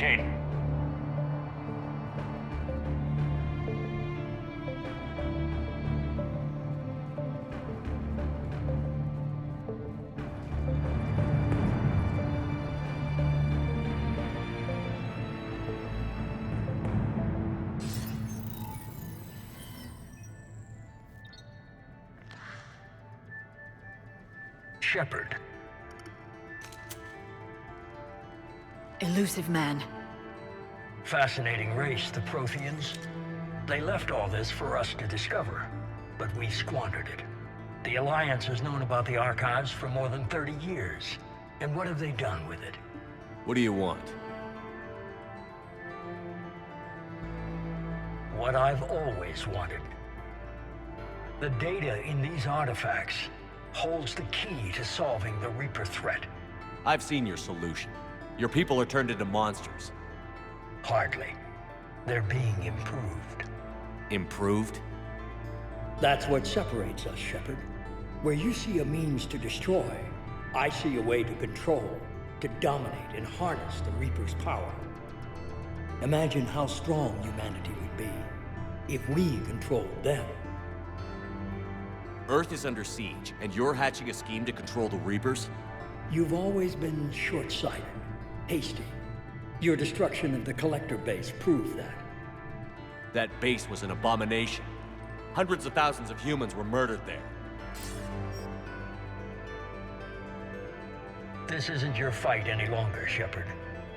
Kate. Shepard. Elusive man. Fascinating race, the Protheans. They left all this for us to discover, but we squandered it. The Alliance has known about the archives for more than 30 years. And what have they done with it? What do you want? What I've always wanted. The data in these artifacts holds the key to solving the Reaper threat. I've seen your solution. Your people are turned into monsters. Hardly. They're being improved. Improved? That's what separates us, Shepard. Where you see a means to destroy, I see a way to control, to dominate and harness the Reaper's power. Imagine how strong humanity would be if we controlled them. Earth is under siege, and you're hatching a scheme to control the Reapers? You've always been short-sighted, hasty. Your destruction of the Collector base proved that. That base was an abomination. Hundreds of thousands of humans were murdered there. This isn't your fight any longer, Shepard.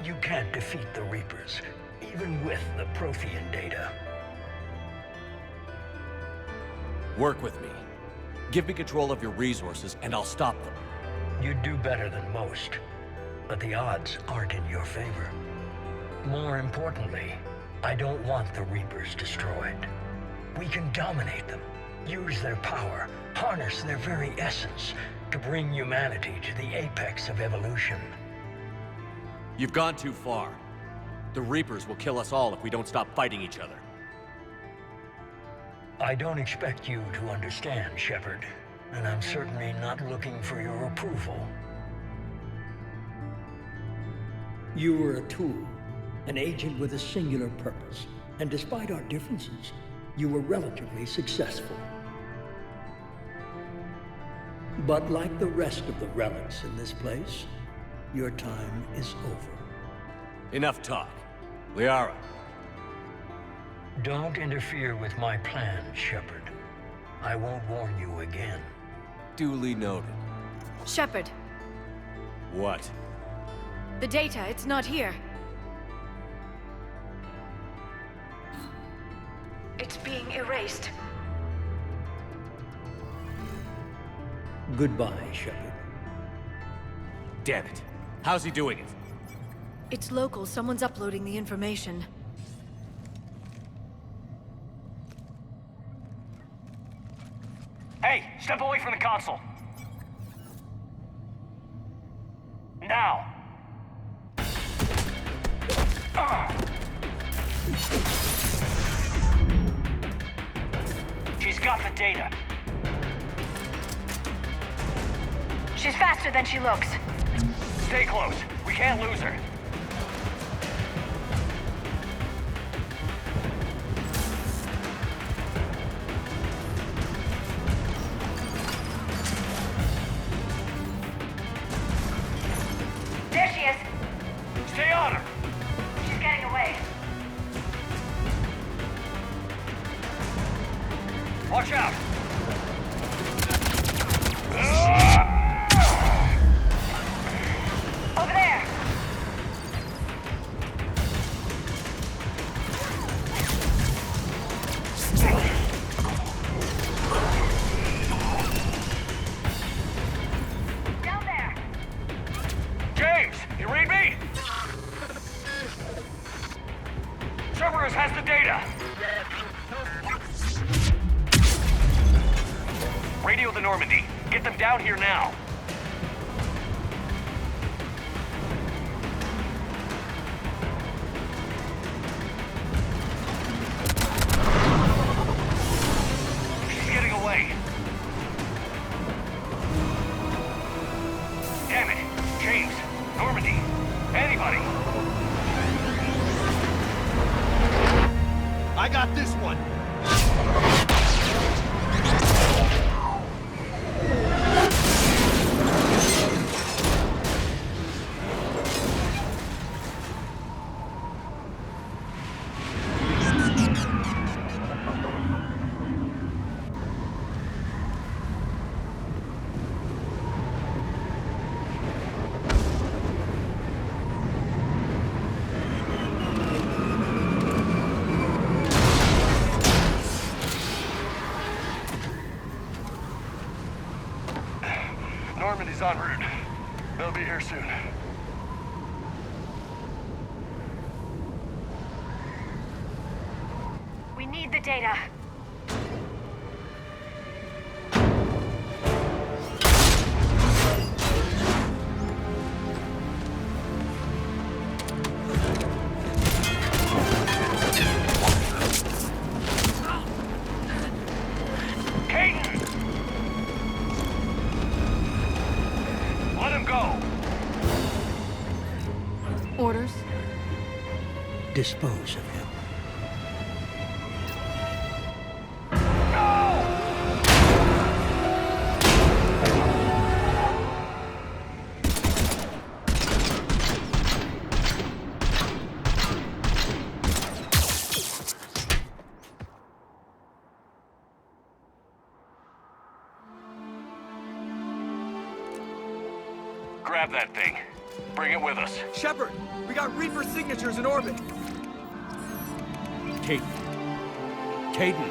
You can't defeat the Reapers, even with the Prothean data. Work with me. Give me control of your resources, and I'll stop them. You'd do better than most, but the odds aren't in your favor. More importantly, I don't want the Reapers destroyed. We can dominate them, use their power, harness their very essence to bring humanity to the apex of evolution. You've gone too far. The Reapers will kill us all if we don't stop fighting each other. I don't expect you to understand, Shepard, and I'm certainly not looking for your approval. You were a tool, an agent with a singular purpose, and despite our differences, you were relatively successful. But like the rest of the relics in this place, your time is over. Enough talk. Liara. Don't interfere with my plan, Shepard. I won't warn you again. Duly noted. Shepard, What? the data, it's not here. It's being erased. Goodbye, Shepard. Damn it. How's he doing it? It's local, someone's uploading the information. Hey, step away from the console. Now. She's got the data. She's faster than she looks. Stay close. We can't lose her. There she is. Stay on her. She's getting away. Watch out. Over there. Down there. James, you read me? Cerberus has the data. Radio the Normandy. Get them down here now. She's getting away. Damn it. James, Normandy, anybody. I got this one. Normandy's en route. They'll be here soon. We need the data. Caden! Let him go! Orders? Dispose of him. Grab that thing. Bring it with us. Shepard, we got Reaper signatures in orbit. Caden. Caden.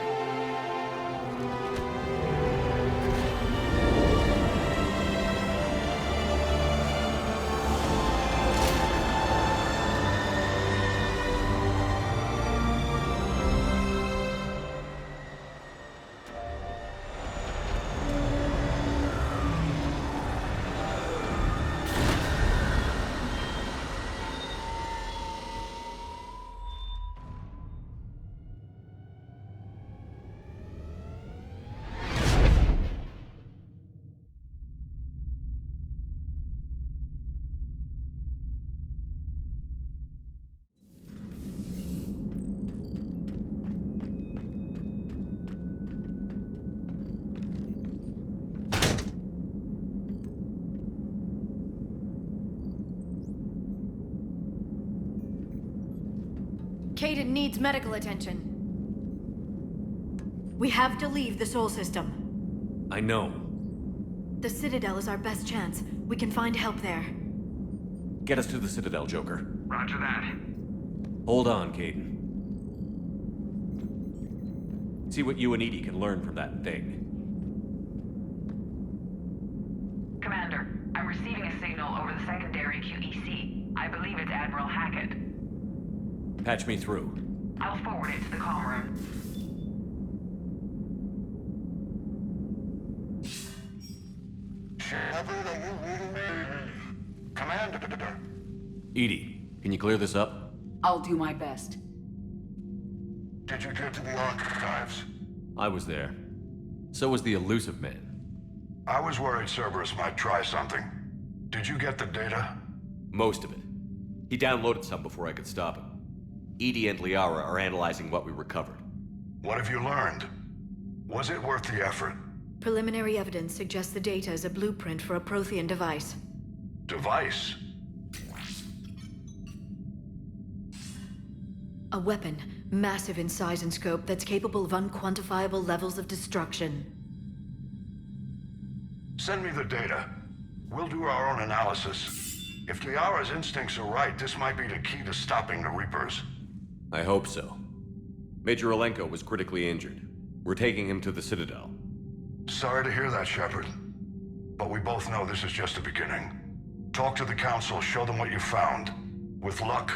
Caden needs medical attention. We have to leave the Sol system. I know. The Citadel is our best chance. We can find help there. Get us to the Citadel, Joker. Roger that. Hold on, Caden. See what you and Edie can learn from that thing. Commander, I'm receiving a signal over the secondary QEC. I believe it's Admiral Hackett. Patch me through. I'll forward it to the comm room. Shepard, are you reading me? Commander. Edie, can you clear this up? I'll do my best. Did you get to the archives? I was there. So was the elusive man. I was worried Cerberus might try something. Did you get the data? Most of it. He downloaded some before I could stop him. Edie and Liara are analyzing what we recovered. What have you learned? Was it worth the effort? Preliminary evidence suggests the data is a blueprint for a Prothean device. Device? A weapon, massive in size and scope, that's capable of unquantifiable levels of destruction. Send me the data. We'll do our own analysis. If Liara's instincts are right, this might be the key to stopping the Reapers. I hope so. Major Olenko was critically injured. We're taking him to the Citadel. Sorry to hear that, Shepard. But we both know this is just the beginning. Talk to the Council, show them what you found. With luck,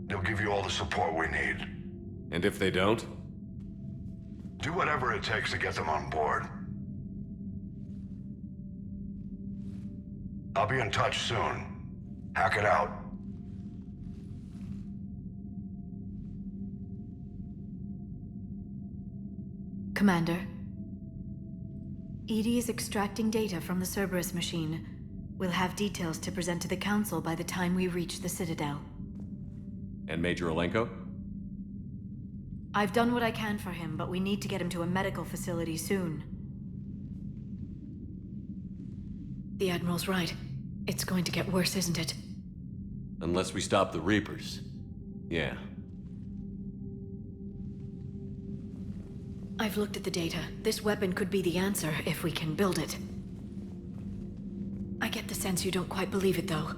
they'll give you all the support we need. And if they don't? Do whatever it takes to get them on board. I'll be in touch soon. Hack it out. Commander. Edie is extracting data from the Cerberus machine. We'll have details to present to the Council by the time we reach the Citadel. And Major Olenko? I've done what I can for him, but we need to get him to a medical facility soon. The Admiral's right. It's going to get worse, isn't it? Unless we stop the Reapers. Yeah. I've looked at the data. This weapon could be the answer if we can build it. I get the sense you don't quite believe it, though.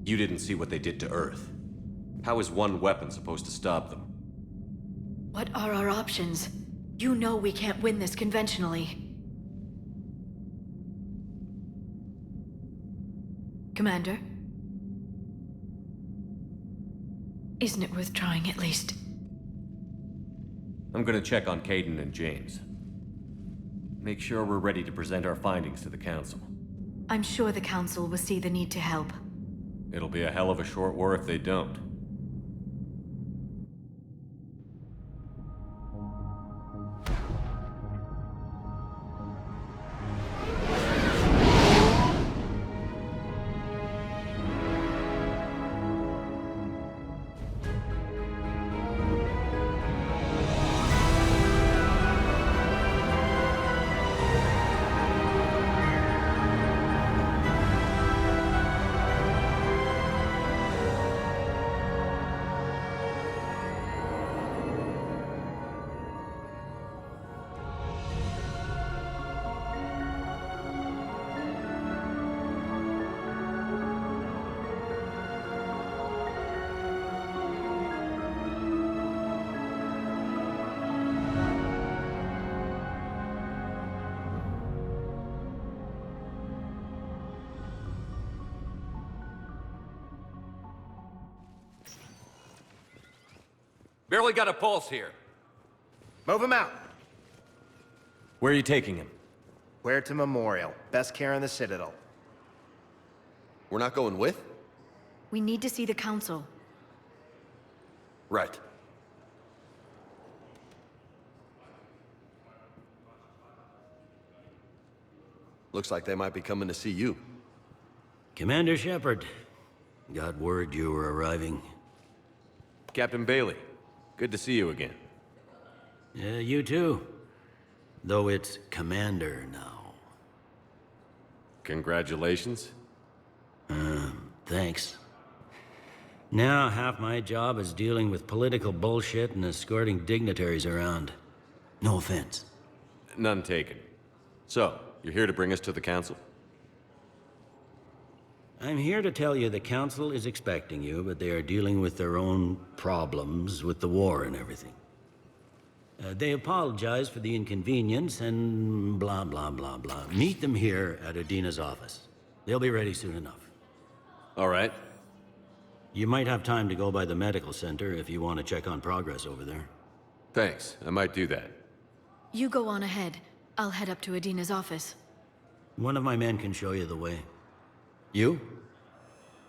You didn't see what they did to Earth. How is one weapon supposed to stop them? What are our options? You know we can't win this conventionally. Commander? Isn't it worth trying at least? I'm gonna check on Caden and James. Make sure we're ready to present our findings to the Council. I'm sure the Council will see the need to help. It'll be a hell of a short war if they don't. Barely got a pulse here. Move him out. Where are you taking him? Where to Memorial. Best care in the Citadel. We're not going with? We need to see the Council. Right. Looks like they might be coming to see you. Commander Shepard, got word you were arriving. Captain Bailey, good to see you again. Yeah, you too. Though it's Commander now. Congratulations. Thanks. Now half my job is dealing with political bullshit and escorting dignitaries around. No offense. None taken. So, you're here to bring us to the Council? I'm here to tell you the Council is expecting you, but they are dealing with their own problems with the war and everything. They apologize for the inconvenience and blah, blah, blah, blah. Meet them here at Adina's office. They'll be ready soon enough. All right. You might have time to go by the medical center if you want to check on progress over there. Thanks, I might do that. You go on ahead. I'll head up to Adina's office. One of my men can show you the way. You?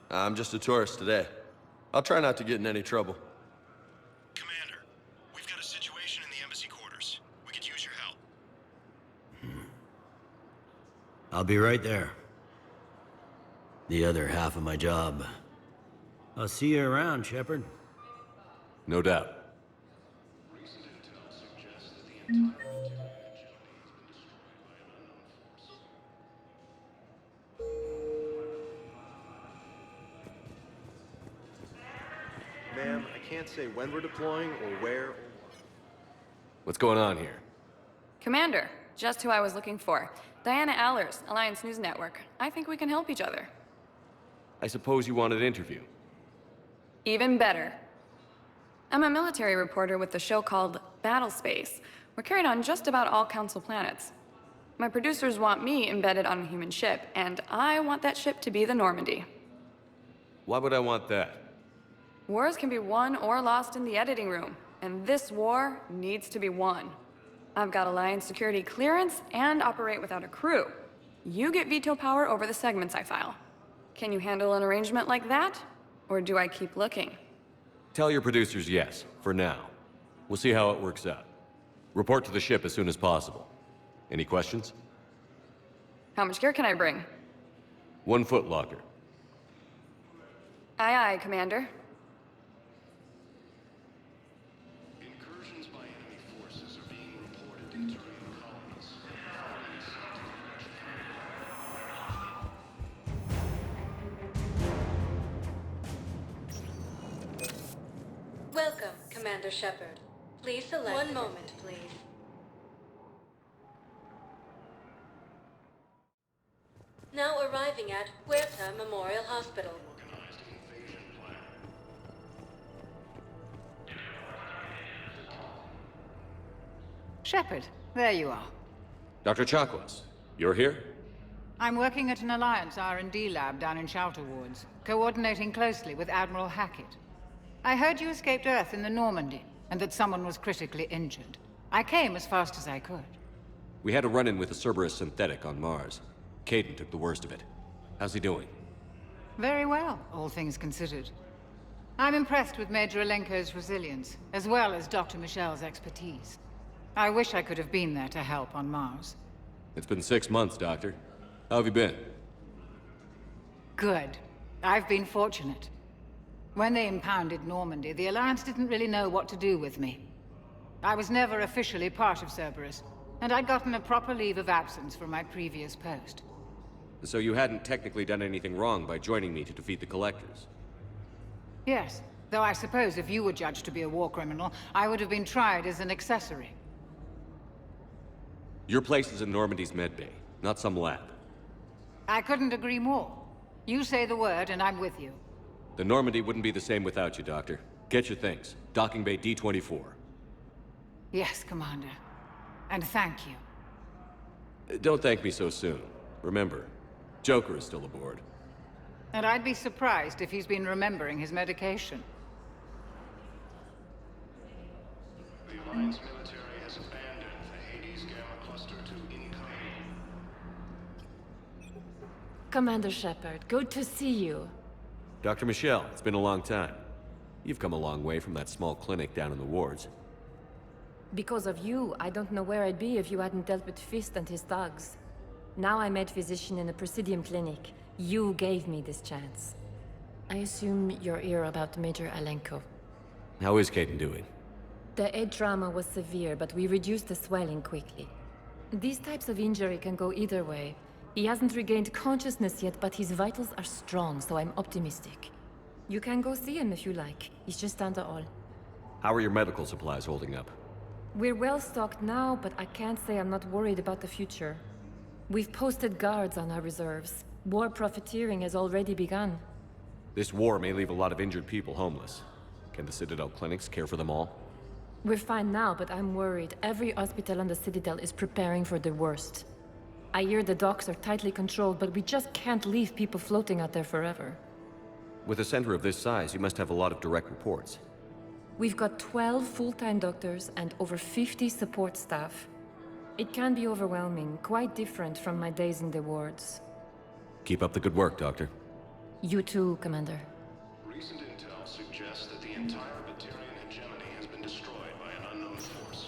I'm just a tourist today. I'll try not to get in any trouble. Commander, we've got a situation in the embassy quarters. We could use your help. I'll be right there. The other half of my job. I'll see you around, Shepard. No doubt. Ma'am, I can't say when we're deploying or where or what. What's going on here? Commander, just who I was looking for. Diana Allers, Alliance News Network. I think we can help each other. I suppose you want an interview. Even better. I'm a military reporter with the show called Battle Space. We're carried on just about all Council planets. My producers want me embedded on a human ship, and I want that ship to be the Normandy. Why would I want that? Wars can be won or lost in the editing room, and this war needs to be won. I've got Alliance security clearance and operate without a crew. You get veto power over the segments I file. Can you handle an arrangement like that? Or do I keep looking? Tell your producers yes, for now. We'll see how it works out. Report to the ship as soon as possible. Any questions? How much gear can I bring? 1 foot locker. Aye, aye, Commander. Commander Shepard. Please select... One moment, please. Now arriving at Huerta Memorial Hospital. Shepard, there you are. Dr. Chakwas, you're here? I'm working at an Alliance R&D lab down in Shelter Wards, coordinating closely with Admiral Hackett. I heard you escaped Earth in the Normandy, and that someone was critically injured. I came as fast as I could. We had a run-in with a Cerberus synthetic on Mars. Caden took the worst of it. How's he doing? Very well, all things considered. I'm impressed with Major Alenko's resilience, as well as Dr. Michel's expertise. I wish I could have been there to help on Mars. It's been 6 months, Doctor. How have you been? Good. I've been fortunate. When they impounded Normandy, the Alliance didn't really know what to do with me. I was never officially part of Cerberus, and I'd gotten a proper leave of absence from my previous post. So you hadn't technically done anything wrong by joining me to defeat the Collectors? Yes, though I suppose if you were judged to be a war criminal, I would have been tried as an accessory. Your place is in Normandy's medbay, not some lab. I couldn't agree more. You say the word, and I'm with you. The Normandy wouldn't be the same without you, Doctor. Get your things. Docking Bay D-24. Yes, Commander. And thank you. Don't thank me so soon. Remember, Joker is still aboard. And I'd be surprised if he's been remembering his medication. The Alliance military has abandoned the Hades Gamma Cluster to income. Commander Shepard, good to see you. Dr. Michelle, it's been a long time. You've come a long way from that small clinic down in the wards. Because of you, I don't know where I'd be if you hadn't dealt with Fist and his thugs. Now I'm head physician in a Presidium clinic. You gave me this chance. I assume you're here about Major Alenko. How is Caden doing? The head trauma was severe, but we reduced the swelling quickly. These types of injury can go either way. He hasn't regained consciousness yet, but his vitals are strong, so I'm optimistic. You can go see him if you like. He's just down the hall. How are your medical supplies holding up? We're well stocked now, but I can't say I'm not worried about the future. We've posted guards on our reserves. War profiteering has already begun. This war may leave a lot of injured people homeless. Can the Citadel clinics care for them all? We're fine now, but I'm worried. Every hospital on the Citadel is preparing for the worst. I hear the docks are tightly controlled, but we just can't leave people floating out there forever. With a center of this size, you must have a lot of direct reports. We've got 12 full-time doctors and over 50 support staff. It can be overwhelming, quite different from my days in the wards. Keep up the good work, Doctor. You too, Commander. Recent intel suggests that the entire Batarian hegemony has been destroyed by an unknown force.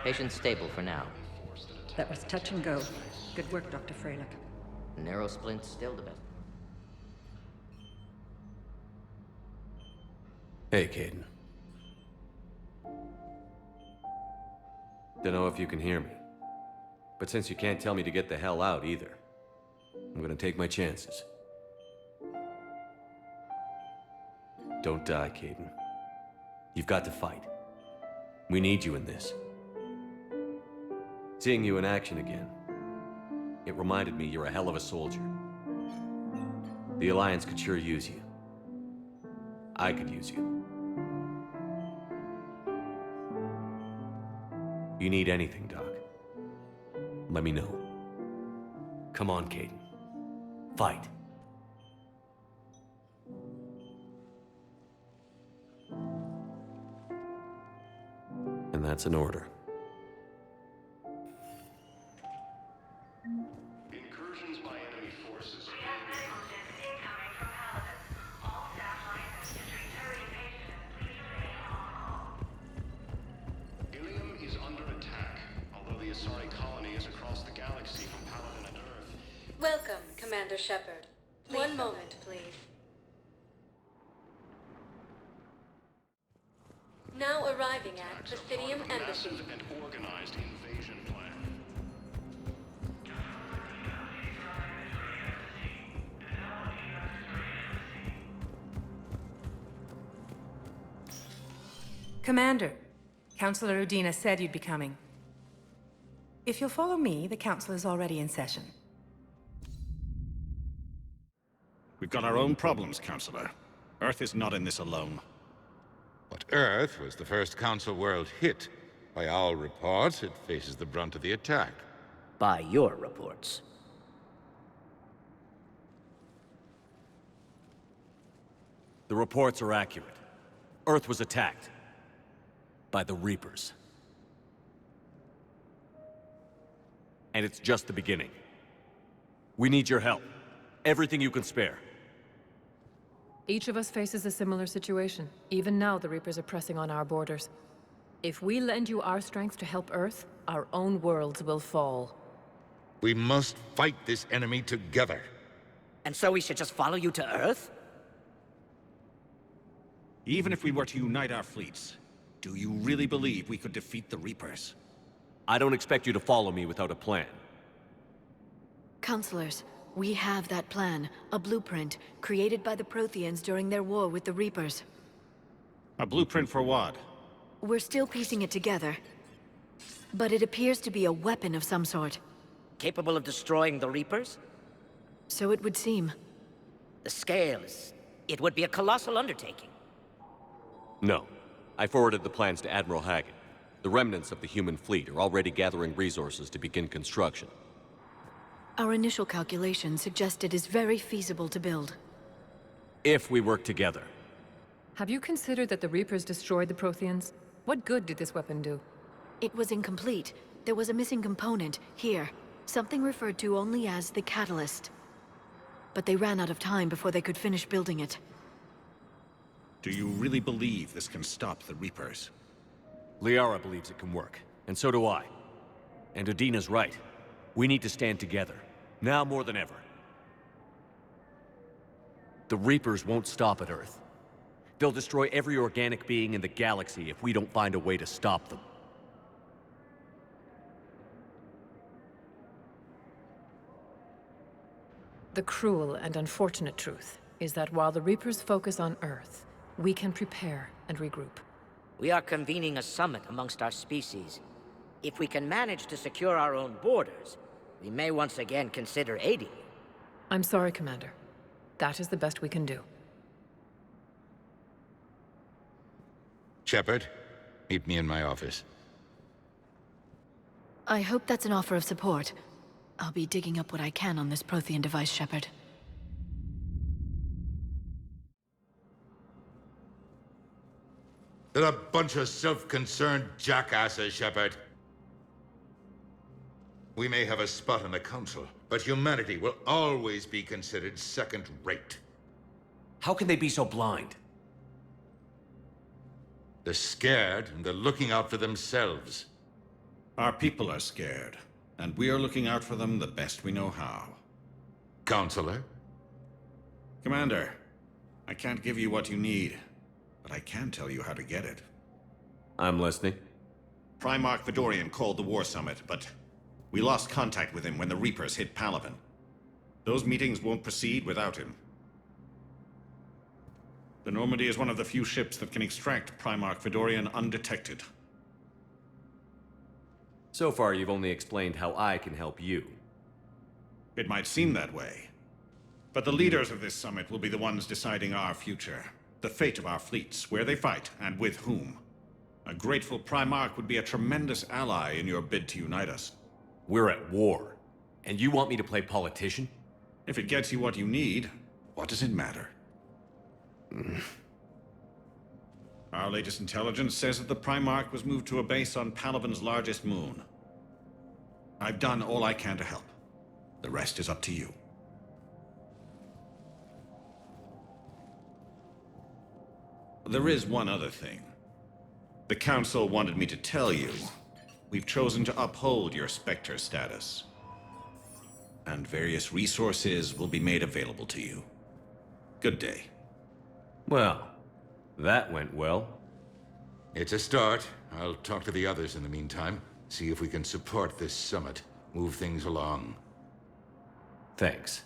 Patient stable for now. That was touch and go. Good work, Dr. Freilich. Narrow splint's still the best. Hey, Caden. Dunno if you can hear me. But since you can't tell me to get the hell out either, I'm gonna take my chances. Don't die, Caden. You've got to fight. We need you in this. Seeing you in action again, it reminded me you're a hell of a soldier. The Alliance could sure use you. I could use you. You need anything, Doc, let me know. Come on, Caden. Fight. And that's an order. Incursions by enemy forces. Ilium is under attack, although the Asari colony is across the galaxy from Paladin and Earth. Welcome, Commander Shepard. One moment, please. Now arriving at Presidium Embassy. Massive and organized invasion plan. Commander, Councilor Udina said you'd be coming. If you'll follow me, the council is already in session. We've got our own problems, Counselor. Earth is not in this alone. But Earth was the first Council world hit. By all reports, it faces the brunt of the attack. By your reports. The reports are accurate. Earth was attacked. By the Reapers. And it's just the beginning. We need your help. Everything you can spare. Each of us faces a similar situation. Even now, the Reapers are pressing on our borders. If we lend you our strength to help Earth, our own worlds will fall. We must fight this enemy together. And so we should just follow you to Earth? Even if we were to unite our fleets, do you really believe we could defeat the Reapers? I don't expect you to follow me without a plan. Counselors, we have that plan. A blueprint, created by the Protheans during their war with the Reapers. A blueprint for what? We're still piecing it together. But it appears to be a weapon of some sort. Capable of destroying the Reapers? So it would seem. The scale is... it would be a colossal undertaking. No. I forwarded the plans to Admiral Hagen. The remnants of the human fleet are already gathering resources to begin construction. Our initial calculations suggest it is very feasible to build. If we work together. Have you considered that the Reapers destroyed the Protheans? What good did this weapon do? It was incomplete. There was a missing component, here. Something referred to only as the catalyst. But they ran out of time before they could finish building it. Do you really believe this can stop the Reapers? Liara believes it can work, and so do I. And Udina's right. We need to stand together, now more than ever. The Reapers won't stop at Earth. They'll destroy every organic being in the galaxy if we don't find a way to stop them. The cruel and unfortunate truth is that while the Reapers focus on Earth, we can prepare and regroup. We are convening a summit amongst our species. If we can manage to secure our own borders, we may once again consider aiding you. I'm sorry, Commander. That is the best we can do. Shepard, meet me in my office. I hope that's an offer of support. I'll be digging up what I can on this Prothean device, Shepard. They're a bunch of self-concerned jackasses, Shepard. We may have a spot in the Council, but humanity will always be considered second-rate. How can they be so blind? They're scared, and they're looking out for themselves. Our people are scared, and we are looking out for them the best we know how. Counselor? Commander, I can't give you what you need, but I can tell you how to get it. I'm listening. Primarch Fedorian called the War Summit, but we lost contact with him when the Reapers hit Palaven. Those meetings won't proceed without him. The Normandy is one of the few ships that can extract Primarch Fedorian undetected. So far, you've only explained how I can help you. It might seem that way. But the leaders of this summit will be the ones deciding our future. The fate of our fleets, where they fight, and with whom. A grateful Primarch would be a tremendous ally in your bid to unite us. We're at war. And you want me to play politician? If it gets you what you need, what does it matter? Our latest intelligence says that the Primarch was moved to a base on Palaven's largest moon. I've done all I can to help. The rest is up to you. There is one other thing. The Council wanted me to tell you, we've chosen to uphold your Spectre status. And various resources will be made available to you. Good day. Well, that went well. It's a start. I'll talk to the others in the meantime. See if we can support this summit. Move things along. Thanks.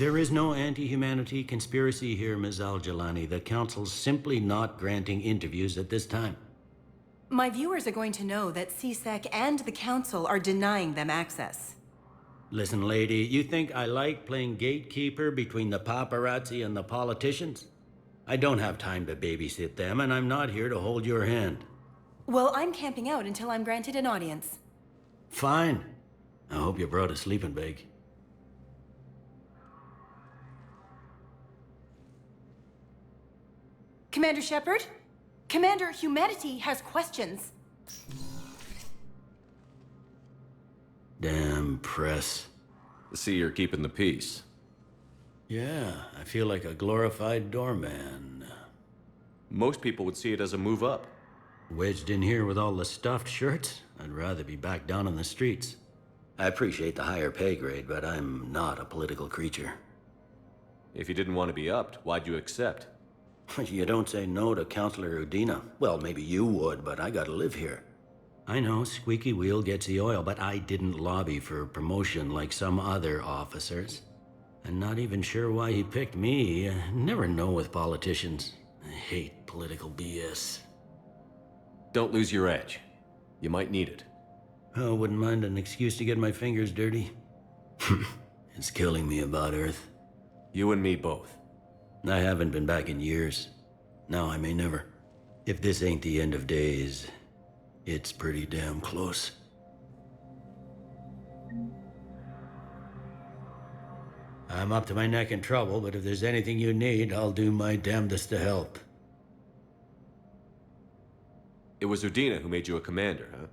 There is no anti-humanity conspiracy here, Ms. Al-Jalani. The Council's simply not granting interviews at this time. My viewers are going to know that CSEC and the Council are denying them access. Listen, lady, you think I like playing gatekeeper between the paparazzi and the politicians? I don't have time to babysit them, and I'm not here to hold your hand. Well, I'm camping out until I'm granted an audience. Fine. I hope you brought a sleeping bag. Commander Shepard? Commander, humanity has questions. Damn press. I see you're keeping the peace. Yeah, I feel like a glorified doorman. Most people would see it as a move up. Wedged in here with all the stuffed shirts, I'd rather be back down on the streets. I appreciate the higher pay grade, but I'm not a political creature. If you didn't want to be upped, why'd you accept? You don't say no to Counselor Udina. Well, maybe you would, but I gotta live here. I know, squeaky wheel gets the oil, but I didn't lobby for promotion like some other officers. I'm not even sure why he picked me. I never know with politicians. I hate political BS. Don't lose your edge. You might need it. Oh, wouldn't mind an excuse to get my fingers dirty. It's killing me about Earth. You and me both. I haven't been back in years. Now I may never. If this ain't the end of days, it's pretty damn close. I'm up to my neck in trouble, but if there's anything you need, I'll do my damnedest to help. It was Udina who made you a commander, huh?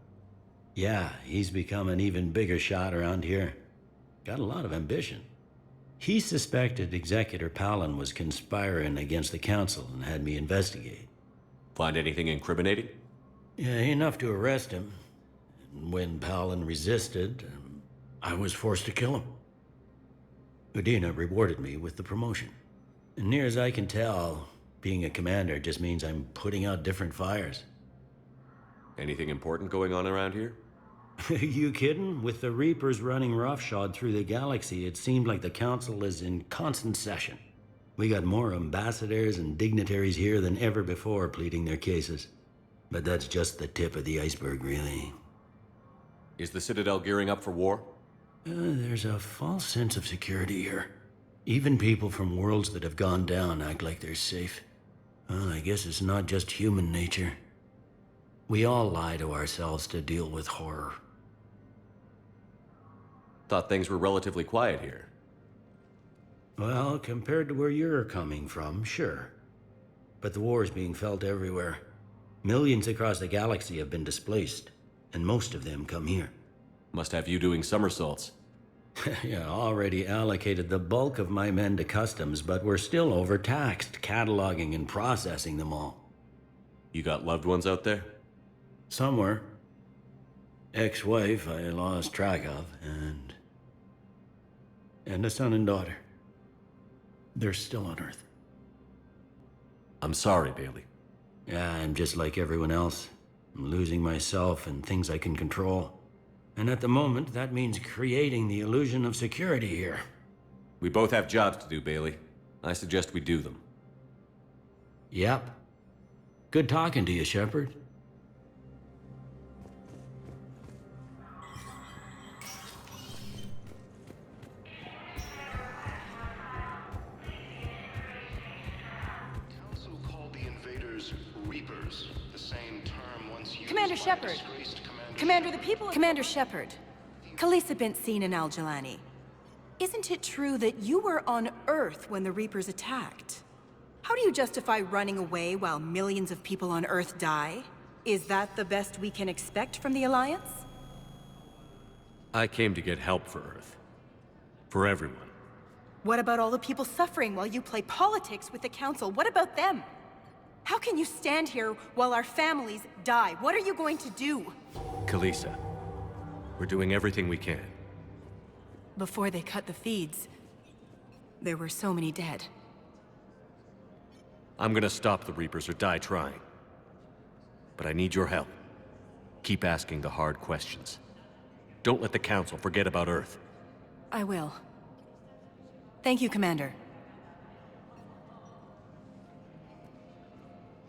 Yeah, he's become an even bigger shot around here. Got a lot of ambition. He suspected Executor Palin was conspiring against the Council and had me investigate. Find anything incriminating? Yeah, enough to arrest him. And when Palin resisted, I was forced to kill him. Udina rewarded me with the promotion. And near as I can tell, being a commander just means I'm putting out different fires. Anything important going on around here? You kidding? With the Reapers running roughshod through the galaxy, it seemed like the Council is in constant session. We got more ambassadors and dignitaries here than ever before pleading their cases. But that's just the tip of the iceberg, really. Is the Citadel gearing up for war? There's a false sense of security here. Even people from worlds that have gone down act like they're safe. Well, I guess it's not just human nature. We all lie to ourselves to deal with horror. Thought things were relatively quiet here. Well, compared to where you're coming from, sure. But the war is being felt everywhere. Millions across the galaxy have been displaced, and most of them come here. Must have you doing somersaults. Yeah, already allocated the bulk of my men to customs, but we're still overtaxed, cataloging and processing them all. You got loved ones out there? Somewhere. Ex-wife I lost track of, and a son and daughter. They're still on Earth. I'm sorry, Bailey. Yeah, I'm just like everyone else. I'm losing myself and things I can control. And at the moment, that means creating the illusion of security here. We both have jobs to do, Bailey. I suggest we do them. Yep. Good talking to you, Shepard. Commander Shepard. Commander, the people... Commander Shepard. Khalisah bint Sin and Al-Jalani. Isn't it true that you were on Earth when the Reapers attacked? How do you justify running away while millions of people on Earth die? Is that the best we can expect from the Alliance? I came to get help for Earth. For everyone. What about all the people suffering while you play politics with the Council? What about them? How can you stand here while our families die? What are you going to do? Khalisah, we're doing everything we can. Before they cut the feeds, there were so many dead. I'm gonna stop the Reapers or die trying. But I need your help. Keep asking the hard questions. Don't let the Council forget about Earth. I will. Thank you, Commander.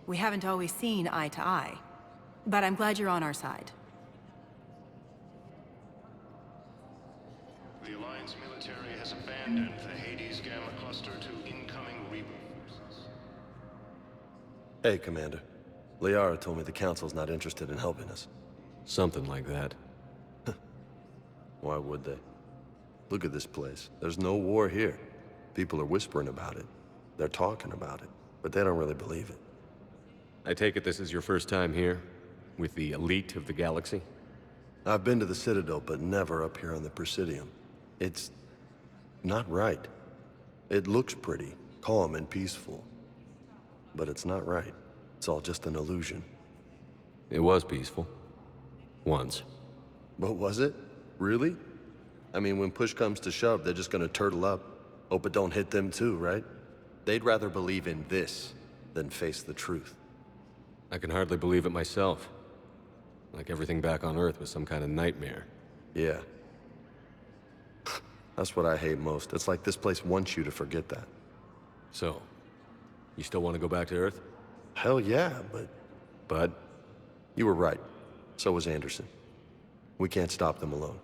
We haven't always seen eye to eye, but I'm glad you're on our side. The Alliance military has abandoned the Hades Gamma cluster to incoming Reaper forces. Hey, Commander. Liara told me the Council's not interested in helping us. Something like that. Why would they? Look at this place. There's no war here. People are whispering about it. They're talking about it, but they don't really believe it. I take it this is your first time here? With the elite of the galaxy? I've been to the Citadel, but never up here on the Presidium. It's not right. It looks pretty, calm and peaceful. But it's not right. It's all just an illusion. It was peaceful. Once. But was it? Really? I mean, when push comes to shove, they're just gonna turtle up. Hope it don't hit them too, right? They'd rather believe in this than face the truth. I can hardly believe it myself. Like everything back on Earth was some kind of nightmare. Yeah. That's what I hate most. It's like this place wants you to forget that. So, you still want to go back to Earth? Hell yeah, but... Bud? You were right. So was Anderson. We can't stop them alone.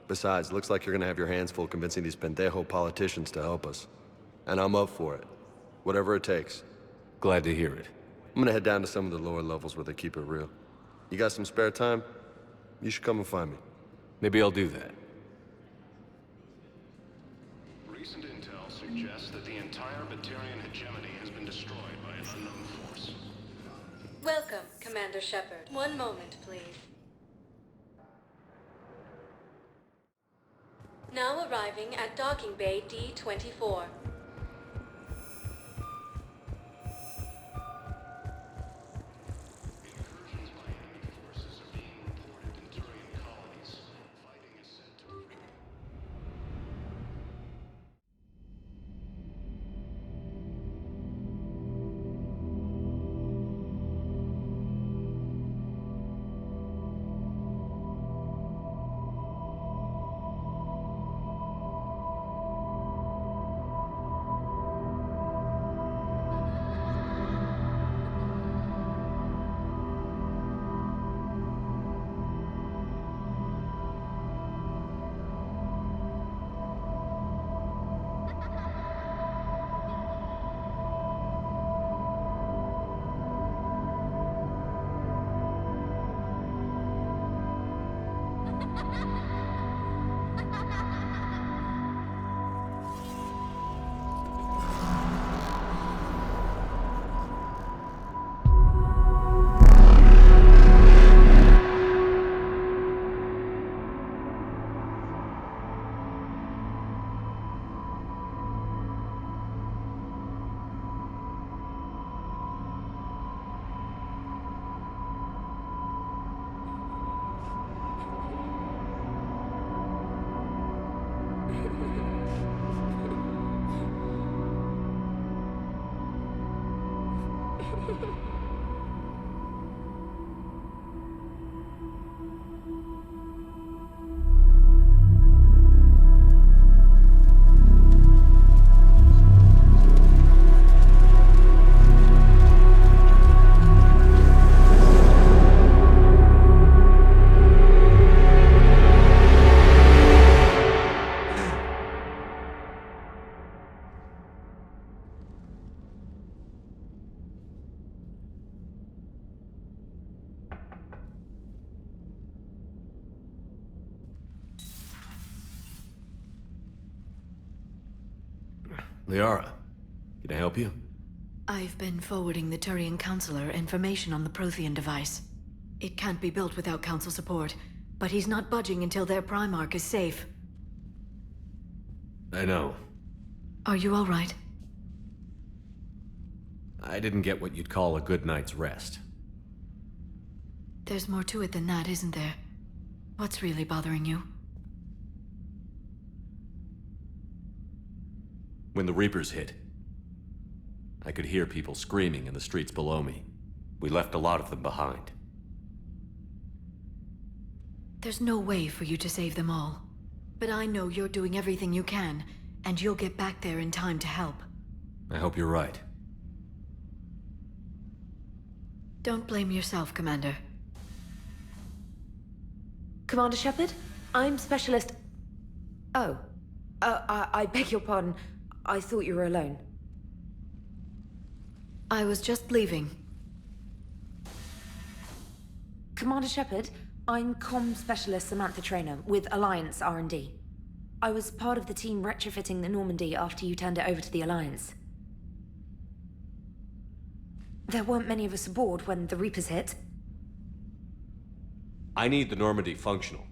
Besides, looks like you're gonna have your hands full convincing these pendejo politicians to help us. And I'm up for it. Whatever it takes. Glad to hear it. I'm gonna head down to some of the lower levels where they keep it real. You got some spare time? You should come and find me. Maybe I'll do that. Recent intel suggests that the entire Batarian hegemony has been destroyed by an unknown force. Welcome, Commander Shepard. One moment, please. Now arriving at Docking Bay D-24. Liara, can I help you? I've been forwarding the Turian Counselor information on the Prothean device. It can't be built without Council support, but he's not budging until their Primarch is safe. I know. Are you all right? I didn't get what you'd call a good night's rest. There's more to it than that, isn't there? What's really bothering you? When the Reapers hit, I could hear people screaming in the streets below me. We left a lot of them behind. There's no way for you to save them all. But I know you're doing everything you can, And you'll get back there in time to help. I hope you're right. Don't blame yourself, Commander. Commander Shepard, I'm Specialist... Oh. I beg your pardon. I thought you were alone. I was just leaving. Commander Shepard, I'm Comm Specialist Samantha Traynor with Alliance R&D. I was part of the team retrofitting the Normandy after you turned it over to the Alliance. There weren't many of us aboard when the Reapers hit. I need the Normandy functional.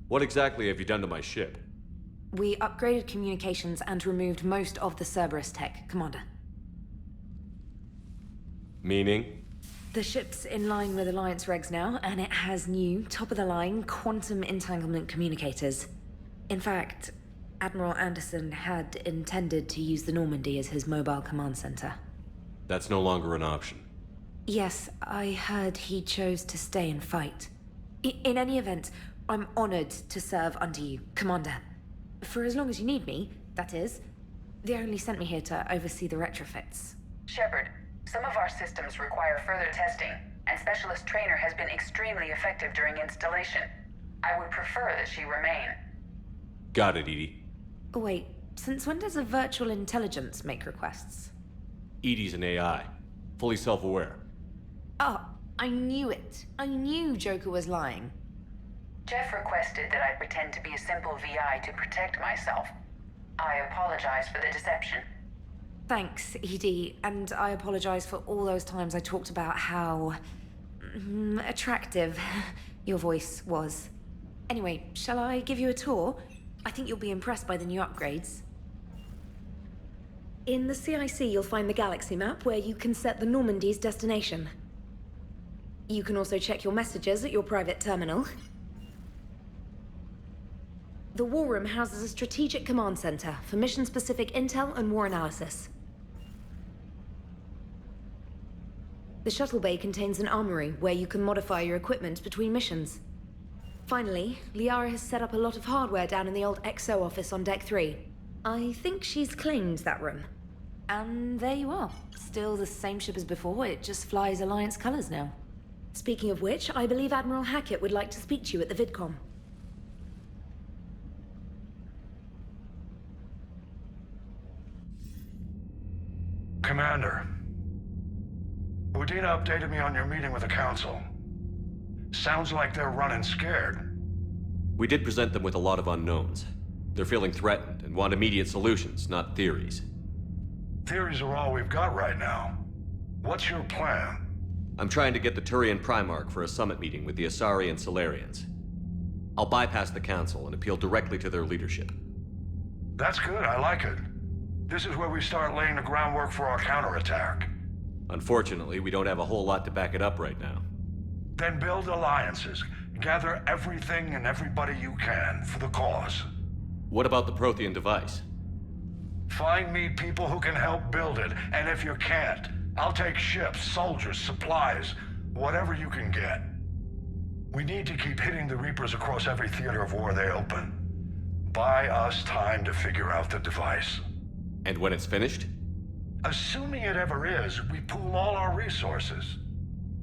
What exactly have you done to my ship? We upgraded communications and removed most of the Cerberus tech, Commander. Meaning? The ship's in line with Alliance regs now, and it has new, top-of-the-line, quantum entanglement communicators. In fact, Admiral Anderson had intended to use the Normandy as his mobile command center. That's no longer an option. Yes, I heard he chose to stay and fight. In any event, I'm honored to serve under you, Commander. For as long as you need me, that is. They only sent me here to oversee the retrofits. Shepard, some of our systems require further testing, and Specialist Traynor has been extremely effective during installation. I would prefer that she remain. Got it, Edie. Wait, since when does a virtual intelligence make requests? Edie's an AI. Fully self-aware. Oh, I knew it. I knew Joker was lying. Jeff requested that I pretend to be a simple VI to protect myself. I apologize for the deception. Thanks, Edie, and I apologize for all those times I talked about how... attractive your voice was. Anyway, shall I give you a tour? I think you'll be impressed by the new upgrades. In the CIC, you'll find the galaxy map where you can set the Normandy's destination. You can also check your messages at your private terminal. The War Room houses a strategic command center for mission-specific intel and war analysis. The shuttle bay contains an armory where you can modify your equipment between missions. Finally, Liara has set up a lot of hardware down in the old XO office on Deck 3. I think she's claimed that room. And there you are. Still the same ship as before, it just flies Alliance colors now. Speaking of which, I believe Admiral Hackett would like to speak to you at the VidCom. Commander, Udina updated me on your meeting with the Council. Sounds like they're running scared. We did present them with a lot of unknowns. They're feeling threatened and want immediate solutions, not theories. Theories are all we've got right now. What's your plan? I'm trying to get the Turian Primarch for a summit meeting with the Asari and Solarians. I'll bypass the Council and appeal directly to their leadership. That's good, I like it. This is where we start laying the groundwork for our counterattack. Unfortunately, we don't have a whole lot to back it up right now. Then build alliances. Gather everything and everybody you can for the cause. What about the Prothean device? Find me people who can help build it, and if you can't, I'll take ships, soldiers, supplies, whatever you can get. We need to keep hitting the Reapers across every theater of war they open. Buy us time to figure out the device. And when it's finished? Assuming it ever is, we pool all our resources.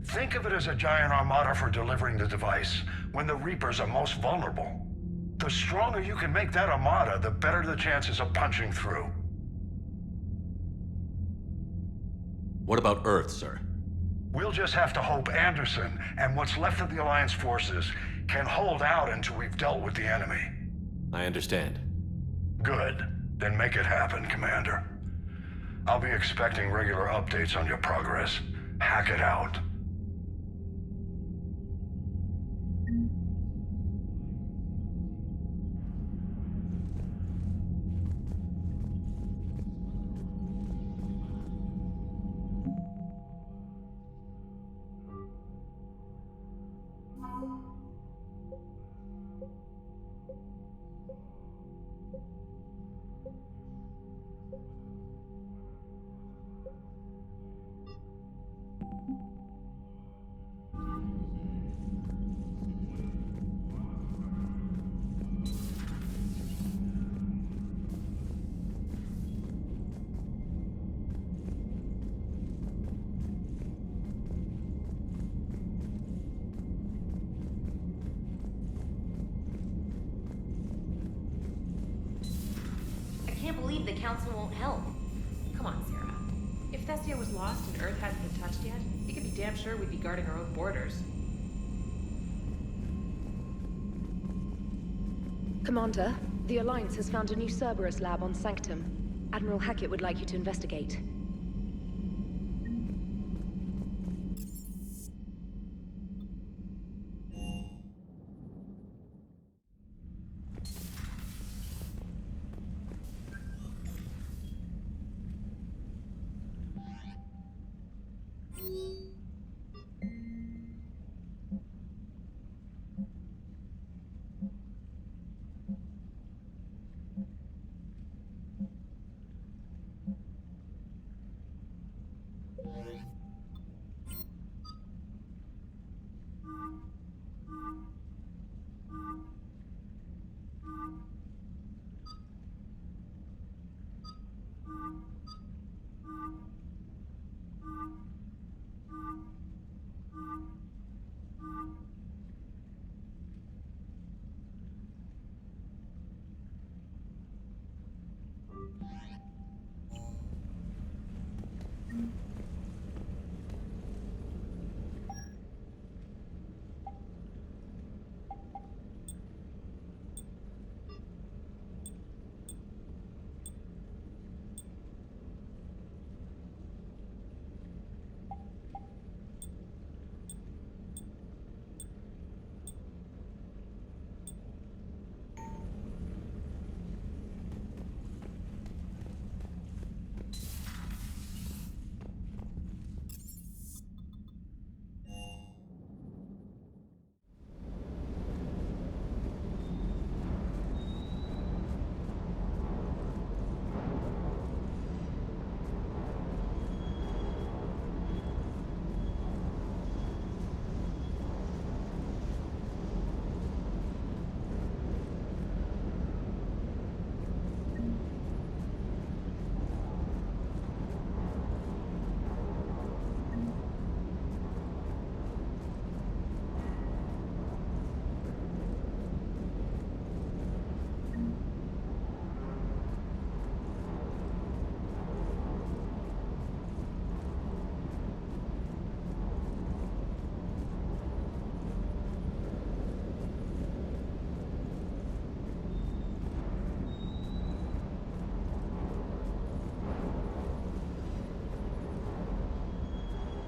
Think of it as a giant armada for delivering the device, when the Reapers are most vulnerable. The stronger you can make that armada, the better the chances of punching through. What about Earth, sir? We'll just have to hope Anderson and what's left of the Alliance forces can hold out until we've dealt with the enemy. I understand. Good. Then make it happen, Commander. I'll be expecting regular updates on your progress. Hack it out. Council won't help. Come on, Sarah. If Thessia was lost and Earth hadn't been touched yet, we could be damn sure we'd be guarding our own borders. Commander, the Alliance has found a new Cerberus lab on Sanctum. Admiral Hackett would like you to investigate.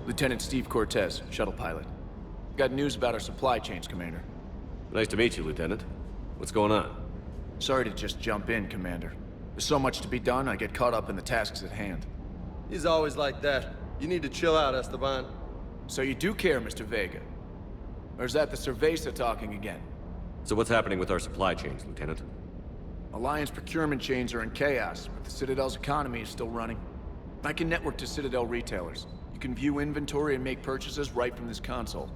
Lieutenant Steve Cortez, shuttle pilot. Got news about our supply chains, Commander. Nice to meet you, Lieutenant. What's going on? Sorry to just jump in, Commander. There's so much to be done, I get caught up in the tasks at hand. He's always like that. You need to chill out, Esteban. So you do care, Mr. Vega? Or is that the Cerveza talking again? So what's happening with our supply chains, Lieutenant? Alliance procurement chains are in chaos, but the Citadel's economy is still running. I can network to Citadel retailers. You can view inventory and make purchases right from this console.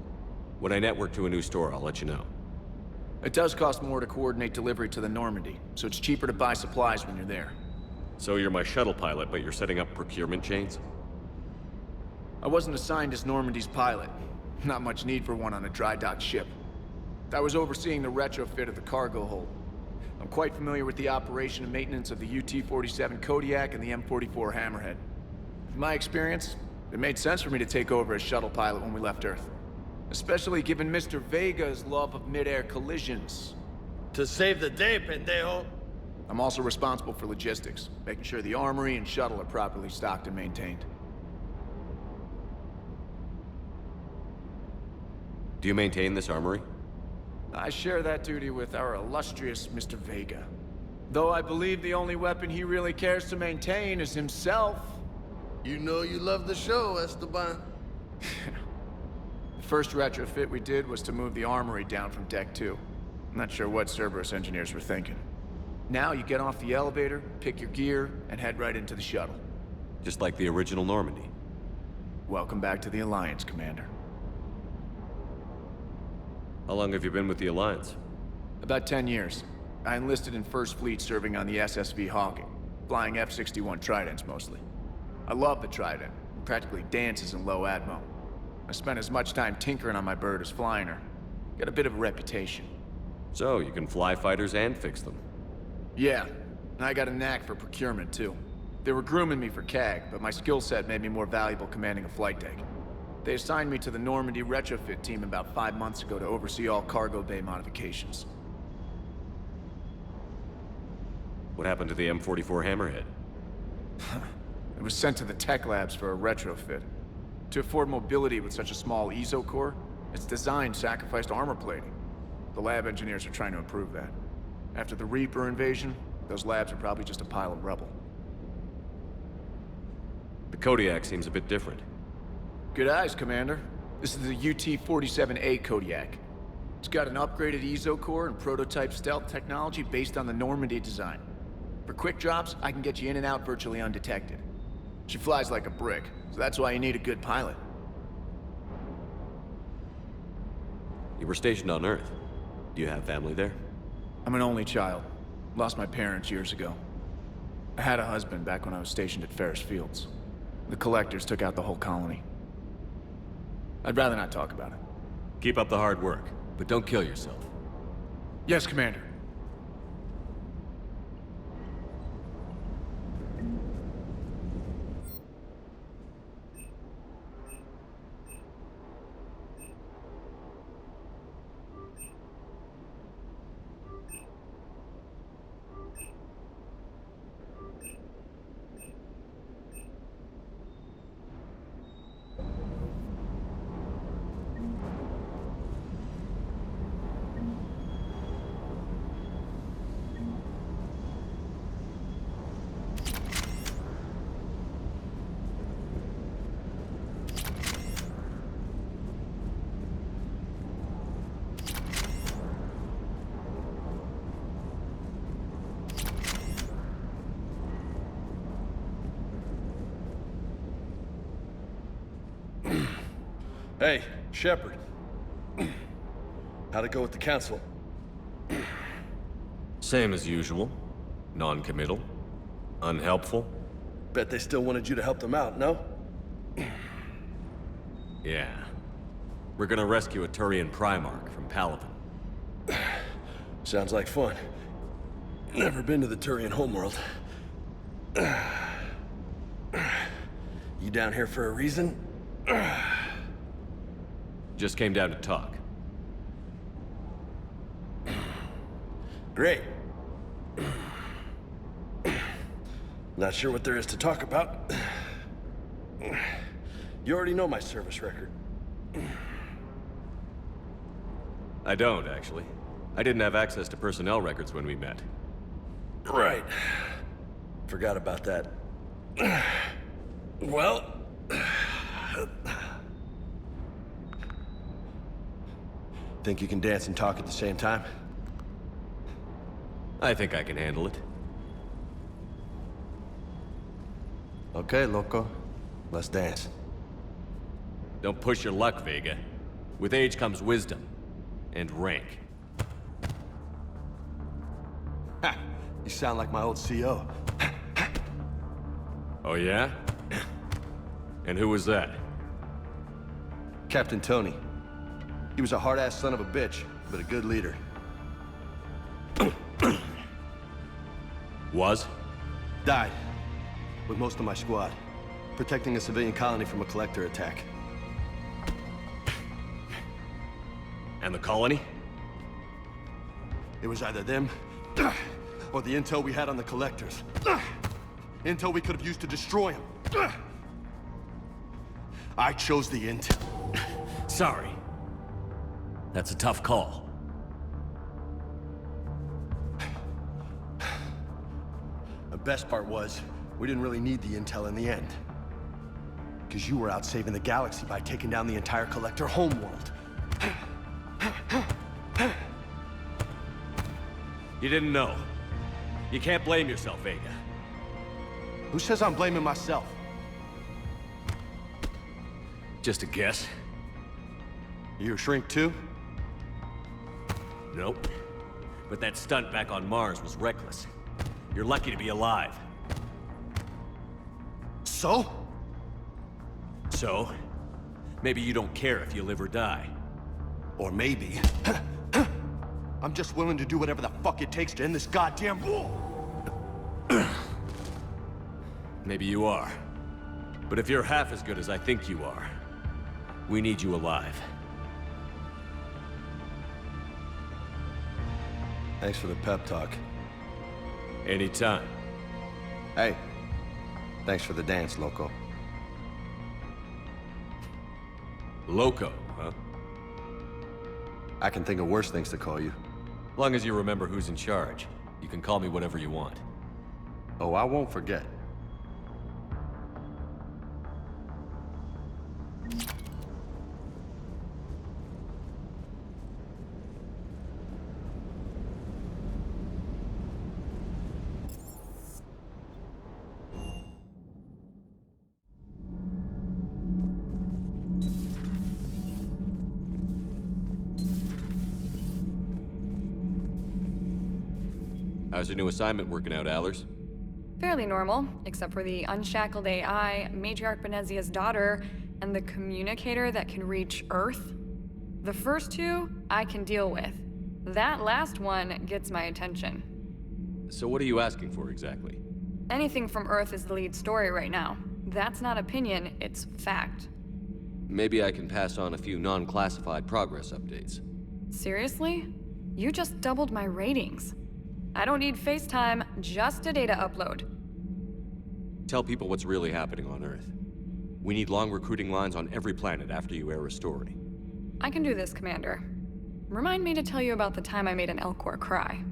When I network to a new store, I'll let you know. It does cost more to coordinate delivery to the Normandy, so it's cheaper to buy supplies when you're there. So you're my shuttle pilot, but you're setting up procurement chains? I wasn't assigned as Normandy's pilot. Not much need for one on a dry dock ship. I was overseeing the retrofit of the cargo hold. I'm quite familiar with the operation and maintenance of the UT-47 Kodiak and the M44 Hammerhead. In my experience, it made sense for me to take over as shuttle pilot when we left Earth. Especially given Mr. Vega's love of mid-air collisions. To save the day, pendejo. I'm also responsible for logistics, making sure the armory and shuttle are properly stocked and maintained. Do you maintain this armory? I share that duty with our illustrious Mr. Vega. Though I believe the only weapon he really cares to maintain is himself. You know you love the show, Esteban. The first retrofit we did was to move the armory down from Deck 2. I'm not sure what Cerberus engineers were thinking. Now you get off the elevator, pick your gear, and head right into the shuttle. Just like the original Normandy. Welcome back to the Alliance, Commander. How long have you been with the Alliance? About 10 years. I enlisted in First Fleet serving on the SSV Hawking, flying F-61 Tridents mostly. I love the Trident. It practically dances in low atmo. I spent as much time tinkering on my bird as flying her. Got a bit of a reputation. So, you can fly fighters and fix them? Yeah. And I got a knack for procurement, too. They were grooming me for CAG, but my skill set made me more valuable commanding a flight deck. They assigned me to the Normandy retrofit team about 5 months ago to oversee all cargo bay modifications. What happened to the M44 Hammerhead? It was sent to the tech labs for a retrofit. To afford mobility with such a small ESO core, its design sacrificed armor plating. The lab engineers are trying to improve that. After the Reaper invasion, those labs are probably just a pile of rubble. The Kodiak seems a bit different. Good eyes, Commander. This is the UT-47A Kodiak. It's got an upgraded ESO core and prototype stealth technology based on the Normandy design. For quick drops, I can get you in and out virtually undetected. She flies like a brick, so that's why you need a good pilot. You were stationed on Earth. Do you have family there? I'm an only child. Lost my parents years ago. I had a husband back when I was stationed at Ferris Fields. The Collectors took out the whole colony. I'd rather not talk about it. Keep up the hard work, but don't kill yourself. Yes, Commander. Hey, Shepard. How'd it go with the council? Same as usual. Non-committal. Unhelpful. Bet they still wanted you to help them out, no? Yeah. We're gonna rescue a Turian Primarch from Palaven. Sounds like fun. Never been to the Turian homeworld. You down here for a reason? Just came down to talk. Great. Not sure what there is to talk about. You already know my service record. I don't, actually. I didn't have access to personnel records when we met. Right. Forgot about that. Well... Think you can dance and talk at the same time? I think I can handle it. Okay, loco. Let's dance. Don't push your luck, Vega. With age comes wisdom. And rank. Ha! You sound like my old CO. Oh yeah? And who was that? Captain Tony. He was a hard-ass son of a bitch, but a good leader. Was? Died. With most of my squad. Protecting a civilian colony from a collector attack. And the colony? It was either them, or the intel we had on the collectors. Intel we could have used to destroy them. I chose the intel. Sorry. That's a tough call. The best part was, we didn't really need the intel in the end. Because you were out saving the galaxy by taking down the entire Collector homeworld. You didn't know. You can't blame yourself, Vega. Who says I'm blaming myself? Just a guess. You a shrink too? Nope. But that stunt back on Mars was reckless. You're lucky to be alive. So? So? Maybe you don't care if you live or die. Or maybe... I'm just willing to do whatever the fuck it takes to end this goddamn war! Maybe you are. But if you're half as good as I think you are, we need you alive. Thanks for the pep talk. Anytime. Hey, thanks for the dance, Loco. Loco, huh? I can think of worse things to call you. Long as you remember who's in charge, you can call me whatever you want. Oh, I won't forget. How's your new assignment working out, Allers? Fairly normal, except for the unshackled AI, Matriarch Benezia's daughter, and the communicator that can reach Earth. The first two, I can deal with. That last one gets my attention. So what are you asking for exactly? Anything from Earth is the lead story right now. That's not opinion, it's fact. Maybe I can pass on a few non-classified progress updates. Seriously? You just doubled my ratings. I don't need FaceTime, just a data upload. Tell people what's really happening on Earth. We need long recruiting lines on every planet after you air a story. I can do this, Commander. Remind me to tell you about the time I made an Elcor cry.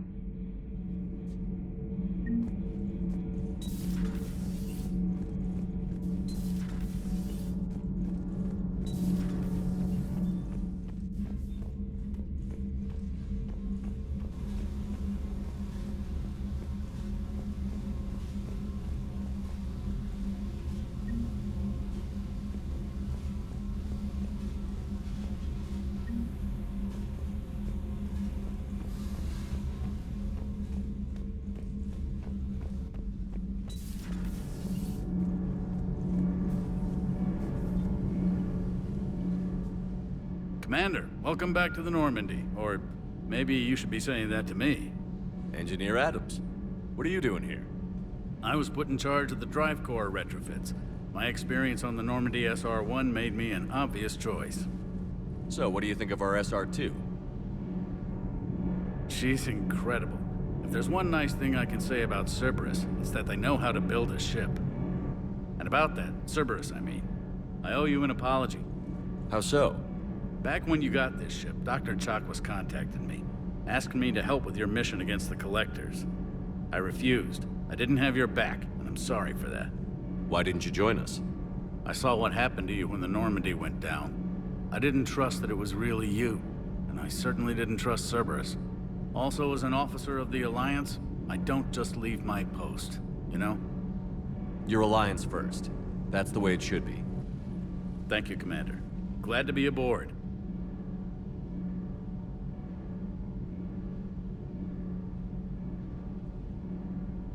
Commander, welcome back to the Normandy. Or maybe you should be saying that to me. Engineer Adams, what are you doing here? I was put in charge of the drive core retrofits. My experience on the Normandy SR-1 made me an obvious choice. So, what do you think of our SR-2? She's incredible. If there's one nice thing I can say about Cerberus, it's that they know how to build a ship. And about that, Cerberus, I mean, I owe you an apology. How so? Back when you got this ship, Dr. Chakwas contacted me, asking me to help with your mission against the Collectors. I refused. I didn't have your back, and I'm sorry for that. Why didn't you join us? I saw what happened to you when the Normandy went down. I didn't trust that it was really you, and I certainly didn't trust Cerberus. Also, as an officer of the Alliance, I don't just leave my post, you know? Your Alliance first. That's the way it should be. Thank you, Commander. Glad to be aboard.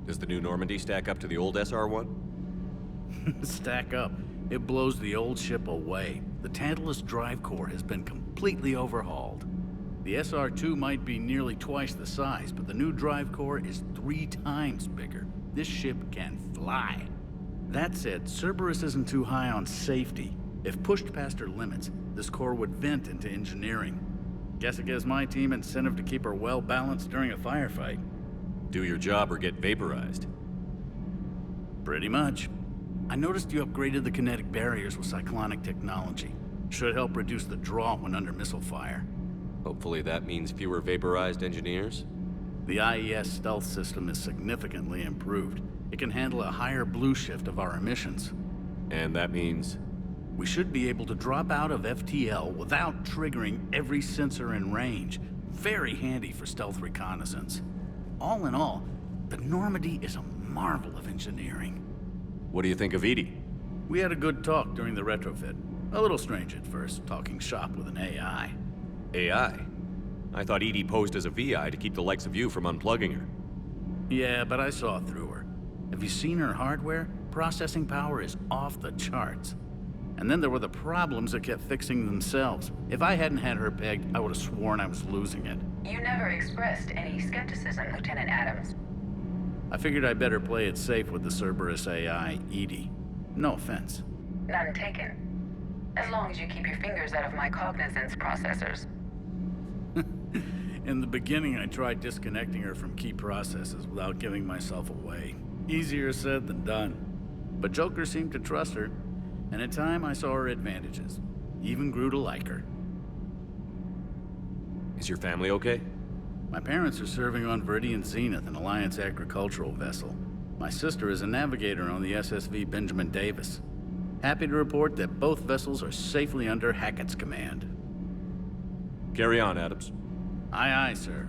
Does the new Normandy stack up to the old SR-1? Stack up. It blows the old ship away. The Tantalus drive core has been completely overhauled. The SR-2 might be nearly twice the size, but the new drive core is 3 times bigger. This ship can fly. That said, Cerberus isn't too high on safety. If pushed past her limits, this core would vent into engineering. Guess it gives my team incentive to keep her well balanced during a firefight. Do your job or get vaporized. Pretty much. I noticed you upgraded the kinetic barriers with cyclonic technology. Should help reduce the draw when under missile fire. Hopefully that means fewer vaporized engineers? The IES stealth system is significantly improved. It can handle a higher blue shift of our emissions. And that means? We should be able to drop out of FTL without triggering every sensor in range. Very handy for stealth reconnaissance. All in all, the Normandy is a marvel of engineering. What do you think of Edie? We had a good talk during the retrofit. A little strange at first, talking shop with an AI. AI? I thought Edie posed as a VI to keep the likes of you from unplugging her. Yeah, but I saw through her. Have you seen her hardware? Processing power is off the charts. And then there were the problems that kept fixing themselves. If I hadn't had her pegged, I would have sworn I was losing it. You never expressed any skepticism, Lieutenant Adams. I figured I'd better play it safe with the Cerberus AI, Edie. No offense. None taken. As long as you keep your fingers out of my cognizance processors. In the beginning, I tried disconnecting her from key processes without giving myself away. Easier said than done. But Joker seemed to trust her, and in time I saw her advantages. Even grew to like her. Is your family okay? My parents are serving on Viridian Zenith, an Alliance agricultural vessel. My sister is a navigator on the SSV Benjamin Davis. Happy to report that both vessels are safely under Hackett's command. Carry on, Adams. Aye, aye, sir.